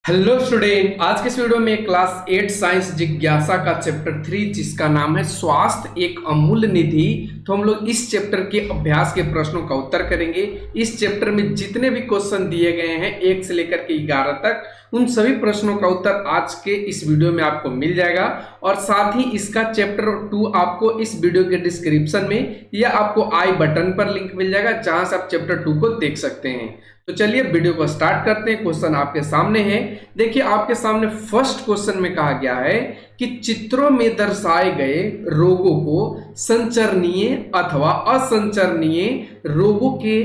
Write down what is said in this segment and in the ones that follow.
Hello student, आज के इस वीडियो में क्लास 8 साइंस जिज्ञासा का चैप्टर 3 जिसका नाम है स्वास्थ्य एक अमूल्य निधि। तो हम लोग इस चैप्टर के अभ्यास के प्रश्नों का उत्तर करेंगे। इस चैप्टर में जितने भी क्वेश्चन दिए गए हैं 1 से लेकर के 11 तक, उन सभी प्रश्नों का उत्तर आज के इस वीडियो में आपको मिल जाएगा। और साथ ही इसका चैप्टर 2 आपको इस वीडियो के डिस्क्रिप्शन में या आपको आई बटन पर लिंक मिल जाएगा, जहां से आप चैप्टर 2 को देख सकते हैं। तो चलिए वीडियो को स्टार्ट करते हैं। क्वेश्चन आपके सामने है, देखिए आपके सामने फर्स्ट क्वेश्चन में कहा गया है कि चित्रों में दर्शाए गए रोगों को संचरणीय अथवा असंचरणीय रोगों के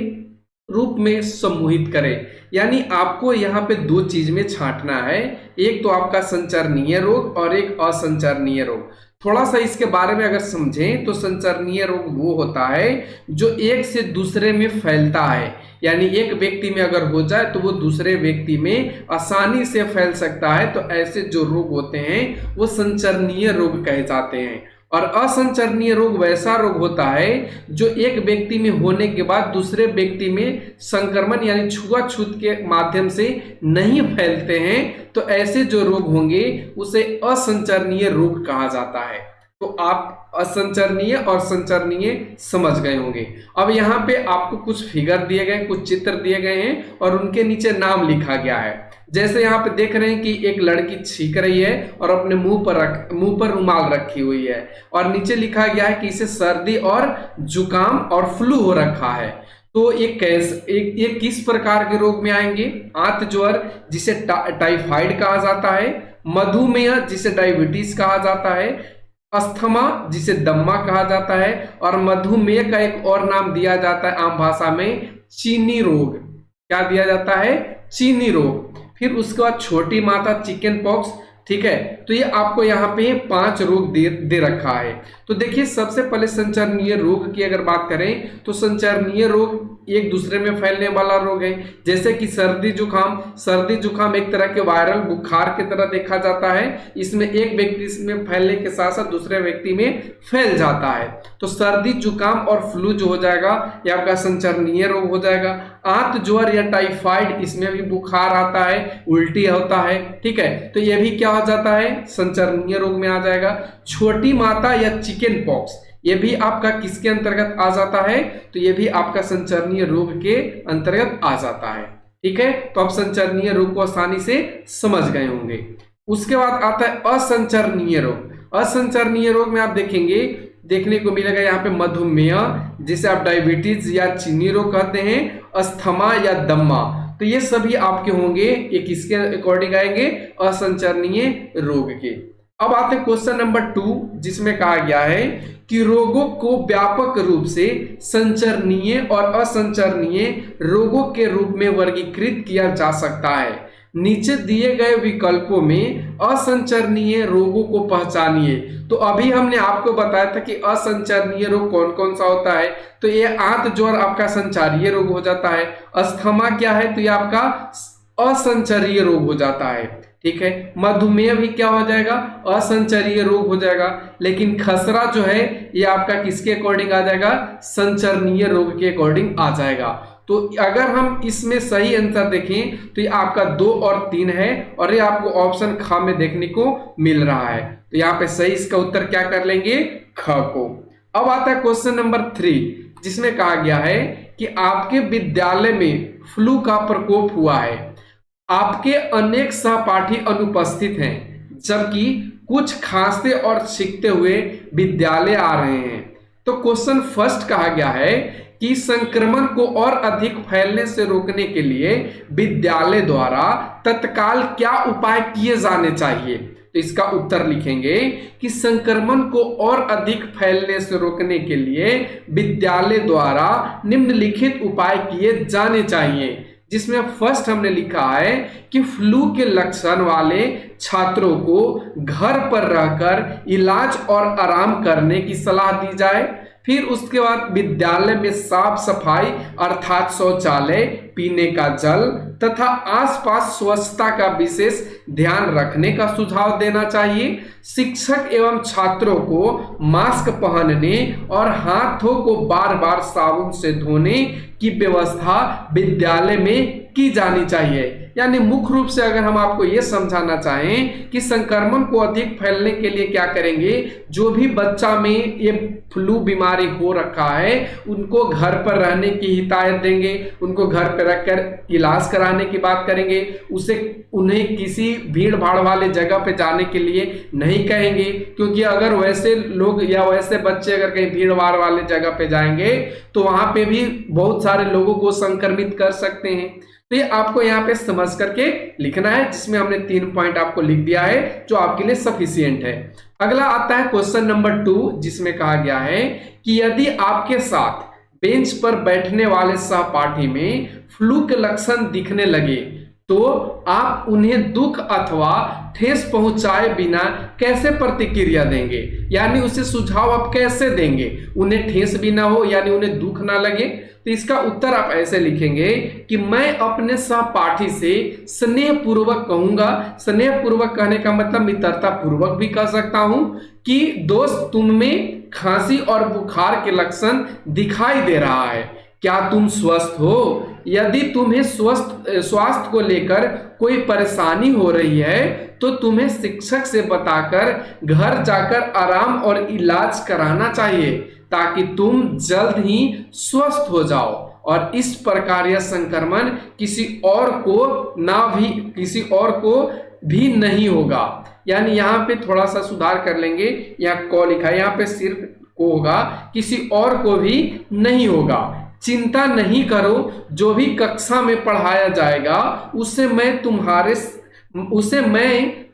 रूप में समूहित करें। यानी आपको यहाँ पे दो चीज में छांटना है, एक तो आपका संचरणीय रोग और एक असंचरणीय रोग। थोड़ा सा इसके बारे में अगर समझें तो संचरणीय रोग वो होता है जो एक से दूसरे में फैलता है, यानी एक व्यक्ति में अगर हो जाए तो वो दूसरे व्यक्ति में आसानी से फैल सकता है। तो ऐसे जो रोग होते हैं वो संचरणीय रोग कहे जाते हैं। और असंचरणीय रोग वैसा रोग होता है जो एक व्यक्ति में होने के बाद दूसरे व्यक्ति में संक्रमण यानी छुआछूत के माध्यम से नहीं फैलते हैं। तो ऐसे जो रोग होंगे उसे असंचरणीय रोग कहा जाता है। तो आप असंचरणीय और संचरणीय समझ गए होंगे। अब यहाँ पे आपको कुछ फिगर दिए गए, कुछ चित्र दिए गए हैं और उनके नीचे नाम लिखा गया है। जैसे यहाँ पे देख रहे हैं कि एक लड़की छींक रही है और अपने मुंह पर रुमाल रखी हुई है, और नीचे लिखा गया है कि इसे सर्दी और जुकाम और फ्लू हो रखा है। तो ये किस प्रकार के रोग में आएंगे? आंत ज्वर जिसे टाइफाइड कहा जाता है, मधुमेह जिसे डायबिटीज कहा जाता है, अस्थमा जिसे दम्मा कहा जाता है, और मधुमेह का एक और नाम दिया जाता है आम भाषा में चीनी रोग। क्या दिया जाता है? चीनी रोग। फिर उसके बाद छोटी माता चिकन पॉक्स। ठीक है, तो ये आपको यहाँ पे 5 रोग दे रखा है। तो देखिए सबसे पहले संचरणीय रोग की अगर बात करें तो संचरणीय रोग एक दूसरे में फैलने वाला रोग है। जैसे कि सर्दी जुकाम एक तरह के वायरल बुखार की तरह देखा जाता है। इसमें एक व्यक्ति में फैलने के साथ साथ दूसरे व्यक्ति में फैल जाता है। तो सर्दी जुकाम और फ्लू जो हो जाएगा ये आपका संचरणीय रोग हो जाएगा। आंत ज्वर या टाइफाइड, इसमें भी बुखार आता है, उल्टी होता है। ठीक है, तो ये भी क्या हो जाता है? संचरणीय रोग में आ जाएगा। छोटी माता या चिकन पॉक्स, ये भी आपका किसके अंतर्गत आ जाता है? तो ये भी आपका संचरणीय रोग के अंतर्गत आ जाता है। ठीक है, तो आप संचरणीय रोग को आसानी से समझ गए होंगे। उसके बाद आता है असंचरणीय रोग। असंचरणीय रोग में आप देखेंगे, देखने को मिलेगा यहाँ पे मधुमेह जिसे आप डायबिटीज या चीनी रोग कहते हैं, अस्थमा या दम्मा। तो ये सभी आपके होंगे, ये किसके अकॉर्डिंग आएंगे? असंचरणीय रोग के। अब आते हैं क्वेश्चन नंबर 2 जिसमें कहा गया है कि रोगों को व्यापक रूप से संचरणीय और असंचरणीय रोगों के रूप में वर्गीकृत किया जा सकता है। नीचे दिए गए विकल्पों में असंचरणीय रोगों को पहचानिए। तो अभी हमने आपको बताया था कि असंचरणीय रोग कौन कौन सा होता है। तो ये आंत ज्वर आपका संचारीय रोग हो जाता है। अस्थमा क्या है? तो ये आपका असंचरीय रोग हो जाता है। ठीक है, मधुमेह भी क्या हो जाएगा? असंचरीय रोग हो जाएगा। लेकिन खसरा जो है ये आपका किसके अकॉर्डिंग आ जाएगा? संचरणीय रोग के अकॉर्डिंग आ जाएगा। तो अगर हम इसमें सही आंसर देखें तो ये आपका 2 और 3 है, और ये आपको ऑप्शन ख में देखने को मिल रहा है। तो यहाँ पे सही इसका उत्तर क्या कर लेंगे? ख को। अब आता है क्वेश्चन नंबर 3 जिसमें कहा गया है कि आपके विद्यालय में फ्लू का प्रकोप हुआ है। आपके अनेक सहपाठी अनुपस्थित हैं, जबकि कुछ खांसते और छींकते हुए विद्यालय आ रहे हैं। तो क्वेश्चन फर्स्ट कहा गया है कि संक्रमण को और अधिक फैलने से रोकने के लिए विद्यालय द्वारा तत्काल क्या उपाय किए जाने चाहिए? तो इसका उत्तर लिखेंगे कि संक्रमण को और अधिक फैलने से रोकने के लिए विद्यालय द्वारा निम्नलिखित उपाय किए जाने चाहिए। जिसमें फर्स्ट हमने लिखा है कि फ्लू के लक्षण वाले छात्रों को घर पर रहकर इलाज और आराम करने की सलाह दी जाए। फिर उसके बाद विद्यालय में साफ सफाई अर्थात शौचालय, पीने का जल तथा आसपास स्वच्छता का विशेष ध्यान रखने का सुझाव देना चाहिए। शिक्षक एवं छात्रों को मास्क पहनने और हाथों को बार बार साबुन से धोने की व्यवस्था विद्यालय में की जानी चाहिए। यानी मुख्य रूप से अगर हम आपको ये समझाना चाहें कि संक्रमण को अधिक फैलने के लिए क्या करेंगे, जो भी बच्चा में ये फ्लू बीमारी हो रखा है उनको घर पर रहने की हिदायत देंगे, उनको घर पर रखकर इलाज कराने की बात करेंगे, उन्हें किसी भीड़ भाड़ वाले जगह पे जाने के लिए नहीं कहेंगे, क्योंकि अगर वैसे लोग या वैसे बच्चे अगर कहीं भीड़ भाड़ वाले जगह पे जाएंगे तो वहां पे भी बहुत सारे लोगों को संक्रमित कर सकते हैं। तो ये आपको यहाँ पे समझ करके लिखना है, जिसमें हमने 3 पॉइंट आपको लिख दिया है जो आपके लिए सफिशिएंट है। अगला आता है क्वेश्चन नंबर 2, जिसमें कहा गया है कि यदि आपके साथ बेंच पर बैठने वाले सहपाठी में फ्लू के लक्षण दिखने लगे तो आप उन्हें दुख अथवा ठेस पहुंचाए बिना कैसे प्रतिक्रिया देंगे, यानी उसे सुझाव आप कैसे देंगे, उन्हें ठेस भी ना हो यानी उन्हें दुख ना लगे। तो इसका उत्तर आप ऐसे लिखेंगे कि मैं अपने सहपाठी से स्नेह पूर्वक कहूंगा, स्नेह पूर्वक कहने का मतलब मित्रता पूर्वक भी कह सकता हूं कि दोस्त तुम में खांसी और बुखार के लक्षण दिखाई दे रहा है, क्या तुम स्वस्थ हो? यदि तुम्हें स्वास्थ्य को लेकर कोई परेशानी हो रही है तो तुम्हें शिक्षक से बताकर घर जाकर आराम और इलाज कराना चाहिए ताकि तुम जल्द ही स्वस्थ हो जाओ और इस प्रकार यह संक्रमण किसी और को भी नहीं होगा। यानी यहाँ पे थोड़ा सा सुधार कर लेंगे, यहाँ को लिखा है, यहाँ पे सिर्फ को होगा, किसी और को भी नहीं होगा। चिंता नहीं करो, जो भी कक्षा में पढ़ाया जाएगा उसे मैं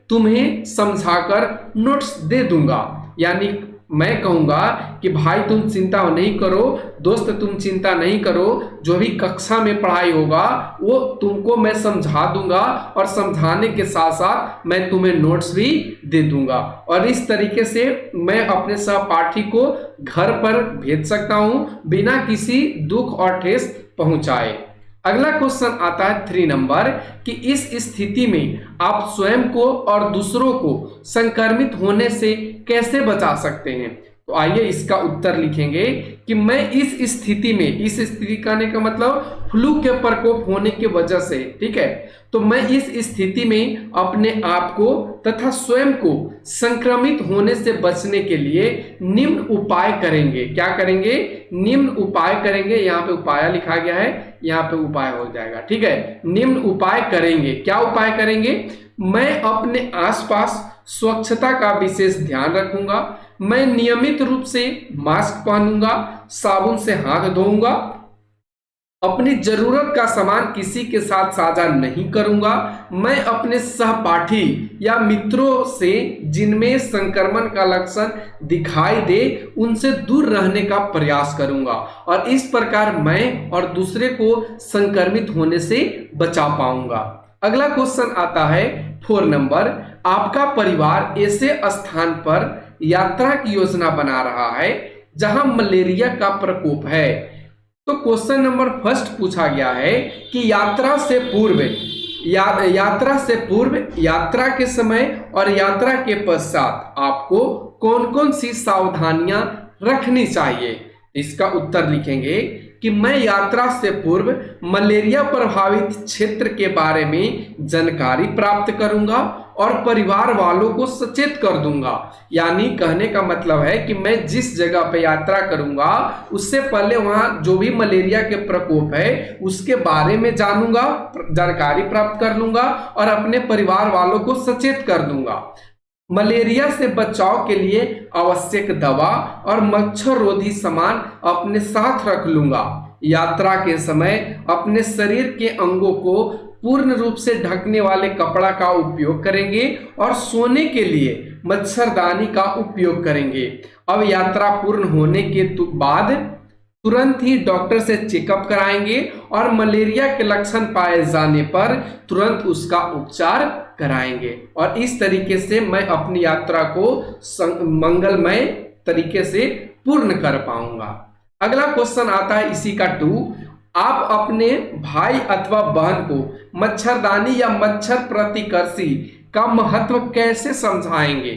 तुम्हें समझाकर नोट्स दे दूंगा। यानी मैं कहूंगा कि भाई तुम चिंता नहीं करो, दोस्त तुम चिंता नहीं करो, जो भी कक्षा में पढ़ाई होगा वो तुमको मैं समझा दूंगा और समझाने के साथ साथ मैं तुम्हें नोट्स भी दे दूंगा, और इस तरीके से मैं अपने सहपाठी को घर पर भेज सकता हूं बिना किसी दुख और ठेस पहुंचाए। अगला क्वेश्चन आता है 3 नंबर कि इस स्थिति में आप स्वयं को और दूसरों को संक्रमित होने से कैसे बचा सकते हैं। तो आइए इसका उत्तर लिखेंगे कि मैं इस स्थिति कहने का मतलब फ्लू के प्रकोप होने की वजह से, ठीक है, तो मैं इस स्थिति में अपने आप को तथा स्वयं को संक्रमित होने से बचने के लिए निम्न उपाय करेंगे। क्या करेंगे? निम्न उपाय करेंगे। यहाँ पे उपाय लिखा गया है, यहाँ पे उपाय हो जाएगा, ठीक है। निम्न उपाय करेंगे। क्या उपाय करेंगे? मैं अपने आसपास स्वच्छता का विशेष ध्यान रखूंगा, मैं नियमित रूप से मास्क पहनूंगा, साबुन से हाथ धोऊंगा, अपनी जरूरत का सामान किसी के साथ साझा नहीं करूंगा, मैं अपने सहपाठी या मित्रों से जिनमें संक्रमण का लक्षण दिखाई दे उनसे दूर रहने का प्रयास करूंगा, और इस प्रकार मैं और दूसरे को संक्रमित होने से बचा पाऊंगा। अगला क्वेश्चन आता है 4 नंबर, आपका परिवार ऐसे स्थान पर यात्रा की योजना बना रहा है जहां मलेरिया का प्रकोप है। तो क्वेश्चन नंबर 1 पूछा गया है कि यात्रा से पूर्व, यात्रा के समय और यात्रा के पश्चात आपको कौन कौन सी सावधानियां रखनी चाहिए। इसका उत्तर लिखेंगे कि मैं यात्रा से पूर्व मलेरिया प्रभावित क्षेत्र के बारे में जानकारी प्राप्त करूंगा और परिवार वालों को सचेत कर दूंगा। यानी कहने का मतलब है कि मैं जिस जगह पे यात्रा करूंगा उससे पहले वहां जो भी मलेरिया के प्रकोप है उसके बारे में जानूंगा, जानकारी प्राप्त कर लूंगा और अपने परिवार वालों को सचेत कर दूंगा। मलेरिया से बचाव के लिए आवश्यक दवा और मच्छर रोधी सामान अपने साथ रख लूंगा। यात्रा के समय अपने शरीर के अंगों को पूर्ण रूप से ढकने वाले कपड़ा का उपयोग करेंगे और सोने के लिए मच्छरदानी का उपयोग करेंगे। अब यात्रा पूर्ण होने के बाद तुरंत ही डॉक्टर से चेकअप कराएंगे और मलेरिया के लक्षण पाए जाने पर तुरंत उसका उपचार कराएंगे, और इस तरीके से मैं अपनी यात्रा को मंगलमय तरीके से पूर्ण कर पाऊंगा। अगला क्वेश्चन आता है इसी का 2, आप अपने भाई अथवा बहन को मच्छरदानी या मच्छर प्रतिकर्षी का महत्व कैसे समझाएंगे।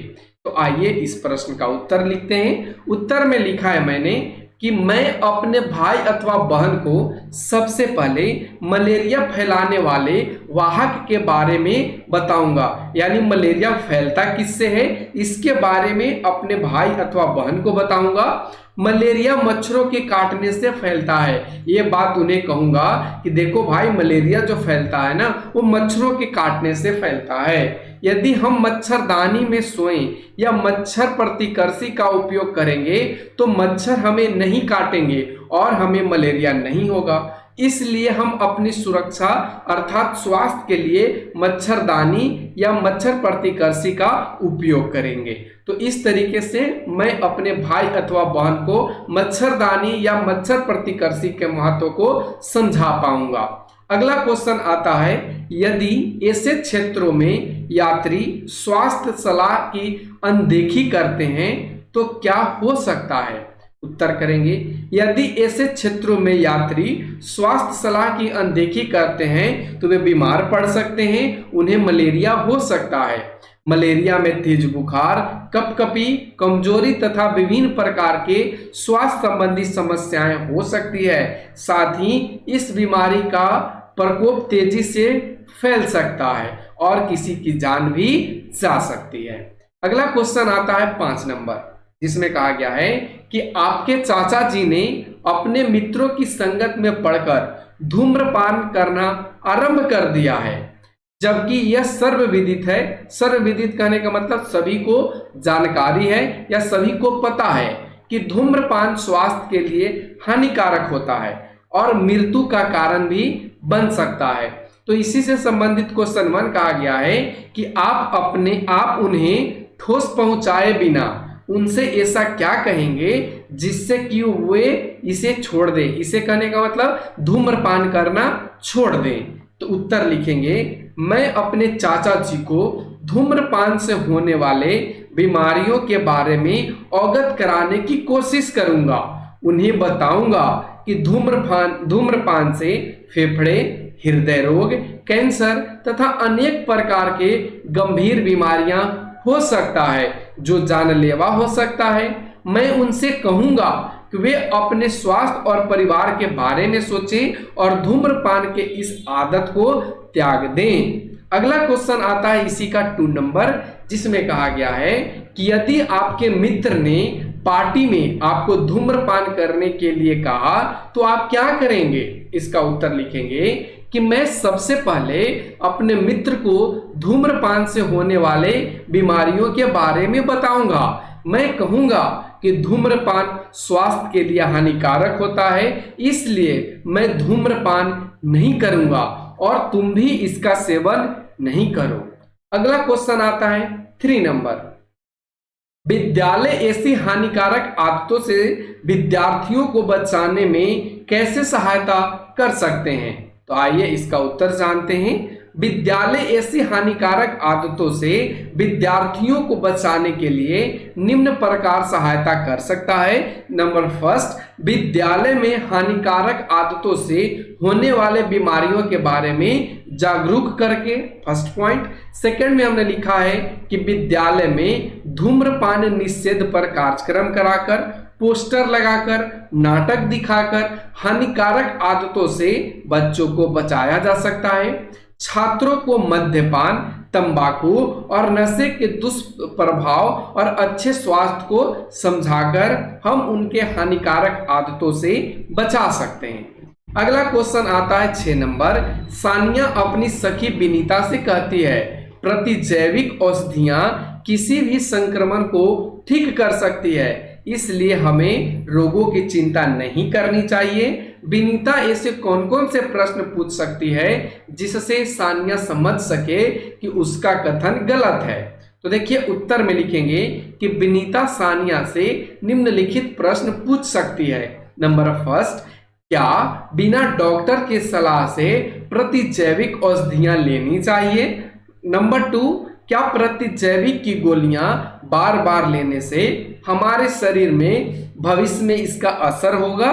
तो आइए इस प्रश्न का उत्तर लिखते हैं। उत्तर में लिखा है मैंने कि मैं अपने भाई अथवा बहन को सबसे पहले मलेरिया फैलाने वाले वाहक के बारे में बताऊंगा। यानी मलेरिया फैलता किससे है इसके बारे में अपने भाई अथवा बहन को बताऊंगा। मलेरिया मच्छरों के काटने से फैलता है, ये बात उन्हें कहूंगा कि देखो भाई मलेरिया जो फैलता है ना वो मच्छरों के काटने से फैलता है। यदि हम मच्छरदानी में सोएं या मच्छर प्रतिकर्षी का उपयोग करेंगे तो मच्छर हमें नहीं काटेंगे और हमें मलेरिया नहीं होगा। इसलिए हम अपनी सुरक्षा अर्थात स्वास्थ्य के लिए मच्छरदानी या मच्छर प्रतिकर्षी का उपयोग करेंगे। तो इस तरीके से मैं अपने भाई अथवा बहन को मच्छरदानी या मच्छर प्रतिकर्षी के महत्व को समझा पाऊंगा। अगला क्वेश्चन आता है, यदि ऐसे क्षेत्रों में यात्री स्वास्थ्य सलाह की अनदेखी करते हैं तो क्या हो सकता है? उत्तर करेंगे, यदि ऐसे क्षेत्रों में यात्री स्वास्थ्य सलाह की अनदेखी करते हैं तो वे बीमार पड़ सकते हैं, उन्हें मलेरिया हो सकता है। मलेरिया में तेज बुखार, कपकपी, कमजोरी तथा विभिन्न प्रकार के स्वास्थ्य संबंधी समस्याएं हो सकती है। साथ ही इस बीमारी का प्रकोप तेजी से फैल सकता है और किसी की जान भी जा सकती है। अगला क्वेश्चन आता है 5 नंबर, जिसमें कहा गया है कि आपके चाचा जी ने अपने मित्रों की संगत में पड़कर धूम्रपान करना आरंभ कर दिया है, जबकि यह सर्वविदित है। सर्वविदित कहने का मतलब सभी को जानकारी है या सभी को पता है कि धूम्रपान स्वास्थ्य के लिए हानिकारक होता है और मृत्यु का कारण भी बन सकता है। तो इसी से संबंधित क्वेश्चन 1 कहा गया है कि आप उन्हें ठोस पहुंचाए बिना उनसे ऐसा क्या कहेंगे जिससे कि वे इसे छोड़ दें। इसे कहने का मतलब धूम्रपान करना छोड़ दें। तो उत्तर लिखेंगे, मैं अपने चाचा जी को धूम्रपान से होने वाले बीमारियों के बारे में अवगत कराने की कोशिश करूंगा। उन्हें बताऊंगा कि धूम्रपान से फेफड़े, हृदय रोग, कैंसर तथा अनेक प्रकार के गंभीर बीमारियां हो सकता है जो जानलेवा हो सकता है। मैं उनसे कहूंगा कि वे अपने स्वास्थ्य और परिवार के बारे में सोचें और धूम्रपान के इस आदत को त्याग दें। अगला क्वेश्चन आता है इसी का 2 नंबर, जिसमें कहा गया है कि यदि आपके मित्र ने पार्टी में आपको धूम्रपान करने के लिए कहा तो आप क्या करेंगे? इसका उत्तर लिखेंगे कि मैं सबसे पहले अपने मित्र को धूम्रपान से होने वाले बीमारियों के बारे में बताऊंगा। मैं कहूंगा कि धूम्रपान स्वास्थ्य के लिए हानिकारक होता है, इसलिए मैं धूम्रपान नहीं करूंगा और तुम भी इसका सेवन नहीं करो। अगला क्वेश्चन आता है 3 नंबर, विद्यालय ऐसी हानिकारक आदतों से विद्यार्थियों को बचाने में कैसे सहायता कर सकते हैं? तो आइए इसका उत्तर जानते हैं। विद्यालय ऐसी हानिकारक आदतों से विद्यार्थियों को बचाने के लिए निम्न प्रकार सहायता कर सकता है। नंबर 1, विद्यालय में हानिकारक आदतों से होने वाले बीमारियों के बारे में जागरूक करके, फर्स्ट पॉइंट। सेकंड में हमने लिखा है कि विद्यालय में धूम्रपान निषेध पर कार्यक्रम कराकर, पोस्टर लगाकर, नाटक दिखाकर हानिकारक आदतों से बच्चों को बचाया जा सकता है। छात्रों को मद्यपान, तंबाकू और नशे के दुष्प्रभाव और अच्छे स्वास्थ्य को समझाकर हम उनके हानिकारक आदतों से बचा सकते हैं। अगला क्वेश्चन आता है 6 नंबर, सानिया अपनी सखी विनीता से कहती है प्रतिजैविक औषधियां किसी भी संक्रमण को ठीक कर सकती है, इसलिए हमें रोगों की चिंता नहीं करनी चाहिए। विनीता ऐसे कौन कौन से प्रश्न पूछ सकती है जिससे सानिया समझ सके कि उसका कथन गलत है? तो देखिए उत्तर में लिखेंगे कि विनीता सानिया से निम्नलिखित प्रश्न पूछ सकती है। नंबर 1, क्या बिना डॉक्टर की सलाह से प्रतिजैविक औषधियां लेनी चाहिए? नंबर 2, क्या प्रतिजैविक की गोलियां बार बार लेने से हमारे शरीर में भविष्य में इसका असर होगा?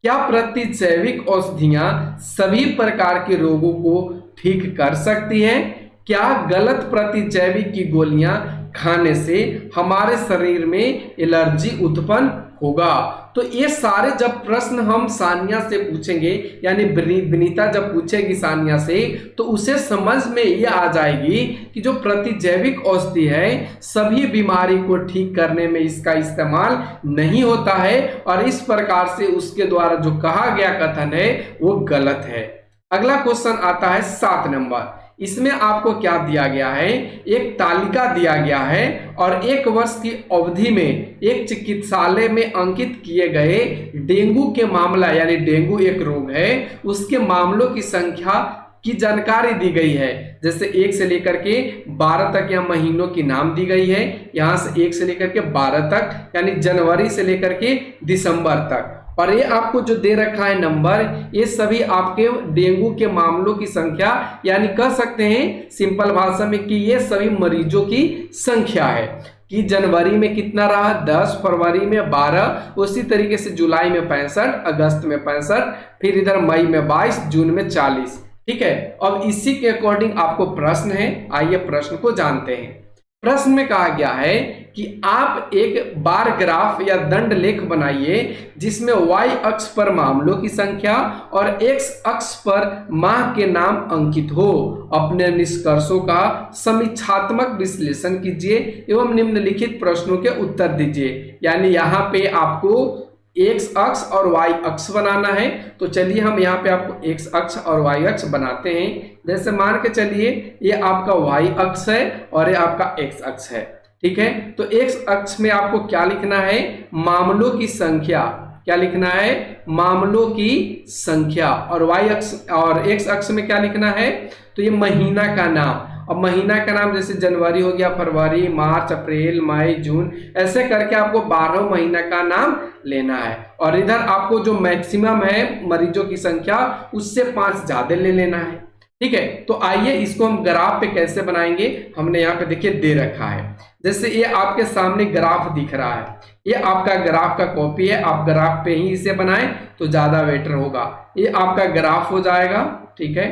क्या प्रतिजैविक औषधियां सभी प्रकार के रोगों को ठीक कर सकती है? क्या गलत प्रतिजैविक की गोलियां खाने से हमारे शरीर में एलर्जी उत्पन्न होगा। तो ये सारे जब प्रश्न हम सानिया से पूछेंगे, यानी विनीता जब पूछेगी सानिया से, तो उसे समझ में ये आ जाएगी कि जो प्रतिजैविक औषधि है सभी बीमारी को ठीक करने में इसका इस्तेमाल नहीं होता है, और इस प्रकार से उसके द्वारा जो कहा गया कथन है वो गलत है। अगला क्वेश्चन आता है 7 नंबर। इसमें आपको क्या दिया गया है, एक तालिका दिया गया है और 1 वर्ष की अवधि में एक चिकित्सालय में अंकित किए गए डेंगू के मामला, यानी डेंगू एक रोग है, उसके मामलों की संख्या की जानकारी दी गई है। जैसे 1 से लेकर के 12 तक यहाँ महीनों की नाम दी गई है, यहाँ से 1 से लेकर के 12 तक, यानी जनवरी से लेकर के दिसंबर तक। और ये आपको जो दे रखा है नंबर, ये सभी आपके डेंगू के मामलों की संख्या, यानी कह सकते हैं सिंपल भाषा में कि ये सभी मरीजों की संख्या है कि जनवरी में कितना रहा 10, फरवरी में 12, उसी तरीके से जुलाई में 65, अगस्त में 65, फिर इधर मई में 22, जून में 40। ठीक है, अब इसी के अकॉर्डिंग आपको प्रश्न है, आइए प्रश्न को जानते हैं। प्रश्न में कहा गया है कि आप एक बार ग्राफ या दंड लेख बनाइए जिसमें y अक्ष पर मामलों की संख्या और x अक्ष पर माह के नाम अंकित हो। अपने निष्कर्षों का समीक्षात्मक विश्लेषण कीजिए एवं निम्नलिखित प्रश्नों के उत्तर दीजिए। यानी यहाँ पे आपको x अक्ष और y अक्ष बनाना है। तो चलिए हम यहाँ पे आपको x अक्ष और y अक्ष बनाते हैं। जैसे मान के चलिए ये आपका y अक्ष है और ये आपका x अक्ष है। ठीक है, तो x अक्ष में आपको क्या लिखना है, मामलों की संख्या। क्या लिखना है, मामलों की संख्या। और y अक्ष और x अक्ष में क्या लिखना है, तो ये महीना का नाम। अब महीना का नाम जैसे जनवरी हो गया, फरवरी, मार्च, अप्रैल, मई, जून, ऐसे करके आपको 12 महीना का नाम लेना है। और इधर आपको जो मैक्सिमम है मरीजों की संख्या उससे 5 ज्यादा ले लेना है। ठीक है, तो आइए इसको हम ग्राफ पे कैसे बनाएंगे, हमने यहाँ पे देखिए दे रखा है। जैसे ये आपके सामने ग्राफ दिख रहा है, ये आपका ग्राफ का कॉपी है, आप ग्राफ पे ही इसे बनाएं तो ज्यादा बेटर होगा। ये आपका ग्राफ हो जाएगा। ठीक है,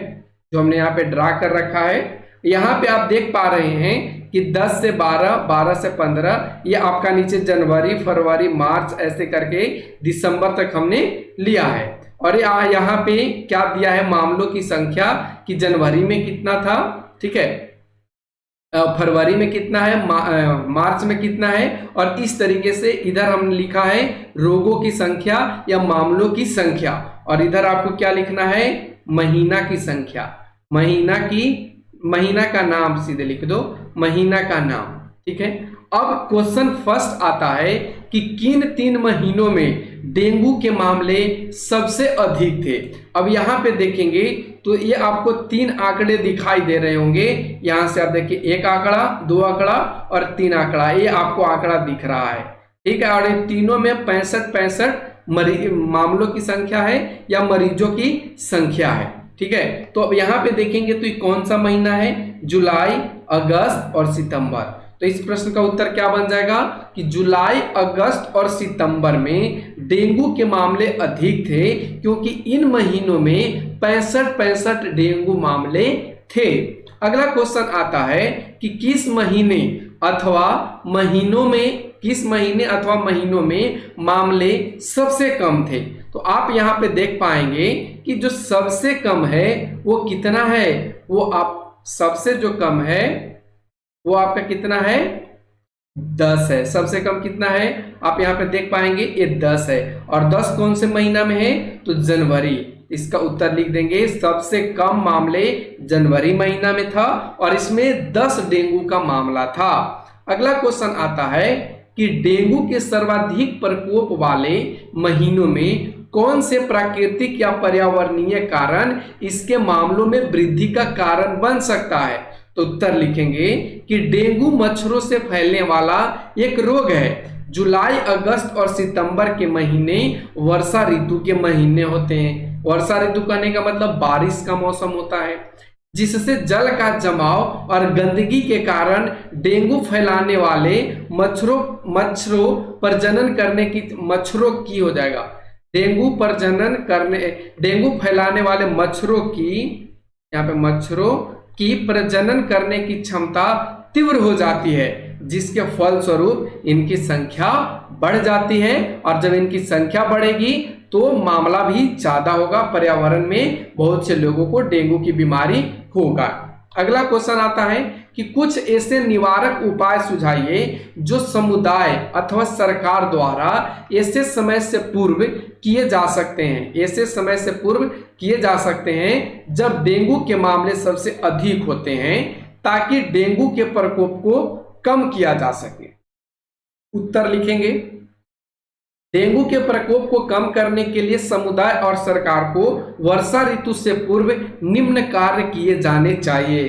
जो हमने यहाँ पे ड्रा कर रखा है। यहाँ पे आप देख पा रहे हैं कि 10 से 12, 12 से 15, ये आपका नीचे जनवरी, फरवरी, मार्च, ऐसे करके दिसंबर तक हमने लिया है। और ये यहाँ पे क्या दिया है, मामलों की संख्या कि जनवरी में कितना था, ठीक है, फरवरी में कितना है, मार्च में कितना है, और इस तरीके से इधर हमने लिखा है रोगों की संख्या या मामलों की संख्या। और इधर आपको क्या लिखना है, महीना की संख्या, महीना का नाम सीधे लिख दो, महीना का नाम। ठीक है, अब क्वेश्चन फर्स्ट आता है कि किन 3 महीनों में डेंगू के मामले सबसे अधिक थे। अब यहाँ पे देखेंगे तो ये आपको 3 आंकड़े दिखाई दे रहे होंगे। यहाँ से आप देखिए 1 आंकड़ा, 2 आंकड़ा और 3 आंकड़ा, ये आपको आंकड़ा दिख रहा है। ठीक है, और इन तीनों में 65 मामलों की संख्या है या मरीजों की संख्या है। ठीक है, तो अब यहाँ पे देखेंगे तो ये कौन सा महीना है, जुलाई, अगस्त और सितंबर। तो इस प्रश्न का उत्तर क्या बन जाएगा कि जुलाई, अगस्त और सितंबर में डेंगू के मामले अधिक थे, क्योंकि इन महीनों में 65 डेंगू मामले थे। अगला क्वेश्चन आता है कि किस महीने अथवा महीनों में मामले सबसे कम थे। तो आप यहाँ पे देख पाएंगे कि जो सबसे कम है वो कितना है, वो आप सबसे जो कम है वो आपका कितना है, 10 है। सबसे कम कितना है आप यहाँ पे देख पाएंगे, ये 10 है। और 10 कौन से महीना में है, तो जनवरी। इसका उत्तर लिख देंगे, सबसे कम मामले जनवरी महीना में था और इसमें 10 डेंगू का मामला था। अगला क्वेश्चन आता है कि डेंगू के सर्वाधिक प्रकोप वाले महीनों में कौन से प्राकृतिक या पर्यावरणीय कारण इसके मामलों में वृद्धि का कारण बन सकता है। तो उत्तर लिखेंगे कि डेंगू मच्छरों से फैलने वाला एक रोग है। जुलाई, अगस्त और सितंबर के महीने वर्षा ऋतु के महीने होते हैं। वर्षा ऋतु कहने का मतलब बारिश का मौसम होता है, जिससे जल का जमाव और गंदगी के कारण डेंगू फैलाने वाले मच्छरों प्रजनन करने की हो जाएगा। डेंगू फैलाने वाले मच्छरों की प्रजनन करने की क्षमता तीव्र हो जाती है, जिसके फलस्वरूप इनकी संख्या बढ़ जाती है और जब इनकी संख्या बढ़ेगी तो मामला भी ज्यादा होगा, पर्यावरण में बहुत से लोगों को डेंगू की बीमारी होगा। अगला क्वेश्चन आता है कि कुछ ऐसे निवारक उपाय सुझाइए जो समुदाय अथवा सरकार द्वारा ऐसे समय से पूर्व किए जा सकते हैं, ऐसे समय से पूर्व किए जा सकते हैं जब डेंगू के मामले सबसे अधिक होते हैं, ताकि डेंगू के प्रकोप को कम किया जा सके। उत्तर लिखेंगे, डेंगू के प्रकोप को कम करने के लिए समुदाय और सरकार को वर्षा ऋतु से पूर्व निम्न कार्य किए जाने चाहिए।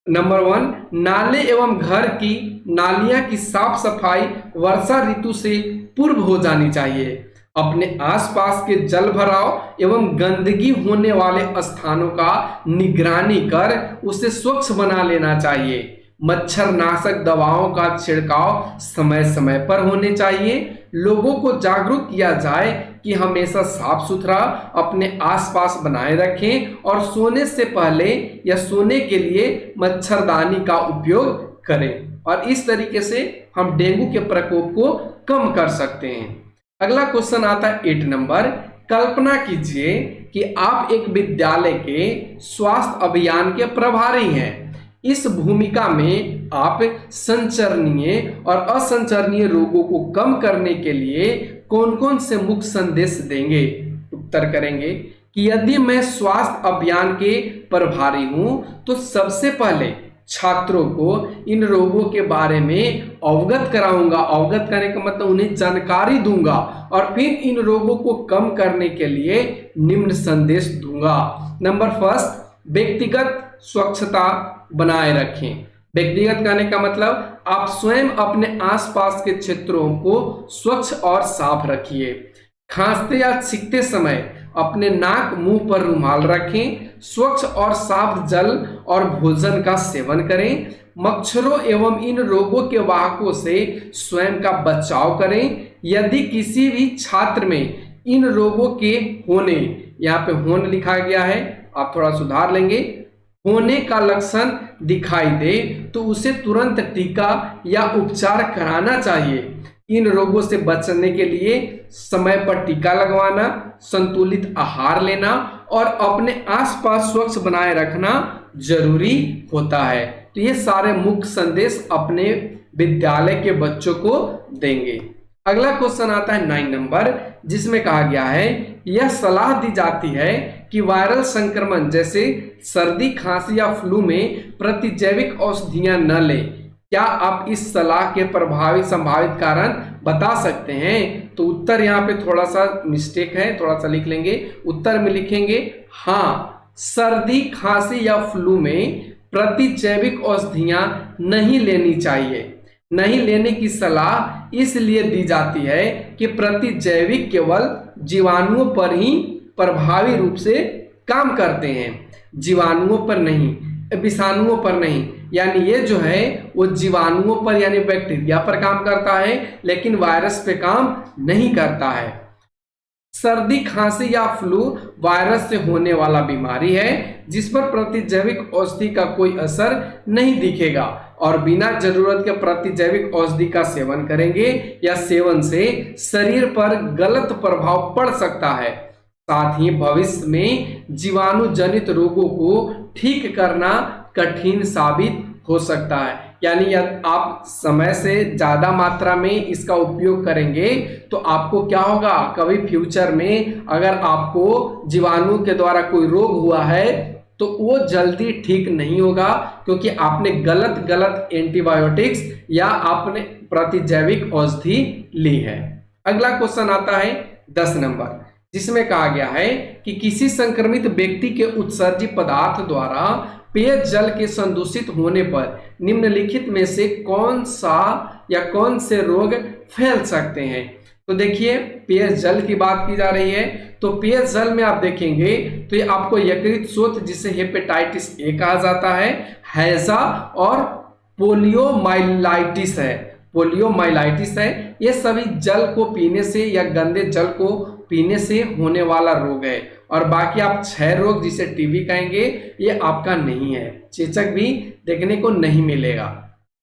नंबर 1, नाले एवं घर की नालियां की साफ सफाई वर्षा ऋतु से पूर्व हो जानी चाहिए। अपने आसपास के जल भराव एवं गंदगी होने वाले स्थानों का निगरानी कर उसे स्वच्छ बना लेना चाहिए। मच्छरनाशक दवाओं का छिड़काव समय समय पर होने चाहिए। लोगों को जागरूक किया जाए कि हमेशा साफ सुथरा अपने आसपास बनाए रखें और सोने से पहले या सोने के लिए मच्छरदानी का उपयोग करें, और इस तरीके से हम डेंगू के प्रकोप को कम कर सकते हैं। अगला क्वेश्चन आता है 8 नंबर। कल्पना कीजिए कि आप एक विद्यालय के स्वास्थ्य अभियान के प्रभारी हैं। इस भूमिका में आप संचरणीय और असंचरणीय रोगों को कम करने के लिए कौन कौन से मुख्य संदेश देंगे? उत्तर करेंगे कि यदि मैं स्वास्थ्य अभियान के प्रभारी हूं तो सबसे पहले छात्रों को इन रोगों के बारे में अवगत कराऊंगा। अवगत करने का मतलब उन्हें जानकारी दूंगा और फिर इन रोगों को कम करने के लिए निम्न संदेश दूंगा। नंबर 1, व्यक्तिगत स्वच्छता बनाए रखें। व्यक्तिगत कहने का मतलब आप स्वयं अपने आसपास के क्षेत्रों को स्वच्छ और साफ रखिए। खांसते या छींकते समय अपने नाक मुंह पर रुमाल रखें। स्वच्छ और साफ जल और भोजन का सेवन करें। मच्छरों एवं इन रोगों के वाहकों से स्वयं का बचाव करें। यदि किसी भी छात्र में इन रोगों के होने, यहाँ पे होने लिखा गया है, आप थोड़ा सुधार लेंगे, होने का लक्षण दिखाई दे तो उसे तुरंत टीका या उपचार कराना चाहिए। इन रोगों से बचने के लिए समय पर टीका लगवाना, संतुलित आहार लेना और अपने आसपास स्वच्छ बनाए रखना जरूरी होता है। तो ये सारे मुख्य संदेश अपने विद्यालय के बच्चों को देंगे। अगला क्वेश्चन आता है 9 नंबर, जिसमें कहा गया है यह सलाह दी जाती है कि वायरल संक्रमण जैसे सर्दी, खांसी या फ्लू में प्रतिजैविक औषधियां न लें। क्या आप इस सलाह के प्रभावी संभावित कारण बता सकते हैं? तो उत्तर यहाँ पे थोड़ा सा मिस्टेक है, थोड़ा सा लिख लेंगे। उत्तर में लिखेंगे हाँ, सर्दी, खांसी या फ्लू में प्रतिजैविक औषधियां नहीं लेनी चाहिए। नहीं लेने की सलाह इसलिए दी जाती है कि प्रतिजैविक केवल जीवाणुओं पर ही प्रभावी रूप से काम करते हैं, जीवाणुओं पर नहीं, विषाणुओं पर नहीं। यानी ये जो है वो जीवाणुओं पर यानी बैक्टीरिया पर काम करता है, लेकिन वायरस पे काम नहीं करता है। सर्दी, खांसी या फ्लू वायरस से होने वाला बीमारी है जिस पर प्रतिजैविक औषधि का कोई असर नहीं दिखेगा, और बिना जरूरत के प्रतिजैविक औषधि का सेवन करेंगे या सेवन से शरीर पर गलत प्रभाव पड़ सकता है। साथ ही भविष्य में जीवाणु जनित रोगों को ठीक करना कठिन साबित हो सकता है। यानी यदि आप समय से ज्यादा मात्रा में इसका उपयोग करेंगे तो आपको क्या होगा, कभी फ्यूचर में अगर आपको जीवाणु के द्वारा कोई रोग हुआ है तो वो जल्दी ठीक नहीं होगा, क्योंकि आपने गलत एंटीबायोटिक्स या आपने प्रतिजैविक औषधि ली है। अगला क्वेश्चन आता है 10 नंबर, जिसमें कहा गया है कि किसी संक्रमित व्यक्ति के उत्सर्जित पदार्थ द्वारा पेयजल के संदूषित होने पर निम्नलिखित में से कौन सा या कौन से रोग फैल सकते हैं? तो देखिए, पेयजल की बात की जा रही है, तो पेयजल में आप देखेंगे तो ये आपको यकृत शोथ, जिसे हेपेटाइटिस ए कहा जाता है, हैजा और पोलियोमाइलाइटिस है। पोलियोमाइलाइटिस है, ये सभी जल को पीने से या गंदे जल को पीने से होने वाला रोग है। और बाकी आप 6 रोग जिसे टीबी कहेंगे, ये आपका नहीं है, चेचक भी देखने को नहीं मिलेगा।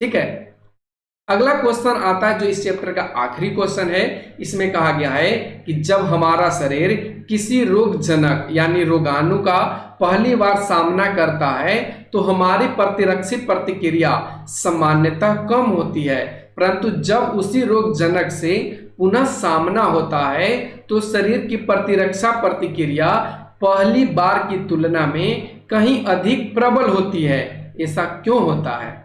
ठीक है, अगला क्वेश्चन आता है जो इस चैप्टर का आखिरी क्वेश्चन है। इसमें कहा गया है कि जब हमारा शरीर किसी रोगजनक यानी रोगाणु का पहली बार सामना करता है तो हमारी प्रतिरक्षी प्रतिक्रिया सामान्यतः कम होती है, परंतु जब उसी रोगजनक से पुनः सामना होता है तो शरीर की प्रतिरक्षा प्रतिक्रिया पहली बार की तुलना में कहीं अधिक प्रबल होती है। ऐसा क्यों होता है?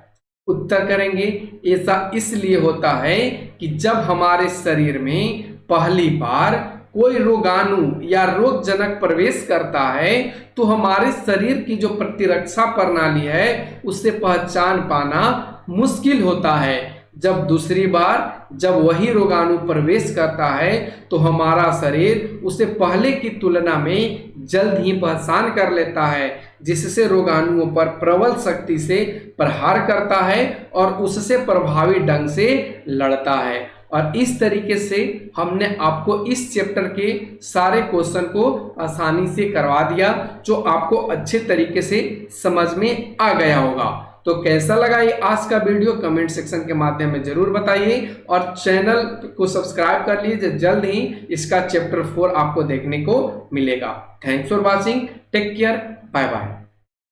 उत्तर करेंगे, ऐसा इसलिए होता है कि जब हमारे शरीर में पहली बार कोई रोगाणु या रोगजनक प्रवेश करता है तो हमारे शरीर की जो प्रतिरक्षा प्रणाली है उससे पहचान पाना मुश्किल होता है। जब दूसरी बार जब वही रोगाणु प्रवेश करता है तो हमारा शरीर उसे पहले की तुलना में जल्द ही पहचान कर लेता है, जिससे रोगाणुओं पर प्रबल शक्ति से प्रहार करता है और उससे प्रभावी ढंग से लड़ता है। और इस तरीके से हमने आपको इस चैप्टर के सारे क्वेश्चन को आसानी से करवा दिया, जो आपको अच्छे तरीके से समझ में आ गया होगा। तो कैसा लगा ये आज का वीडियो कमेंट सेक्शन के माध्यम में जरूर बताइए और चैनल को सब्सक्राइब कर लीजिए, जल्द ही इसका चैप्टर 4 आपको देखने को मिलेगा। Thanks for watching, take care, bye bye.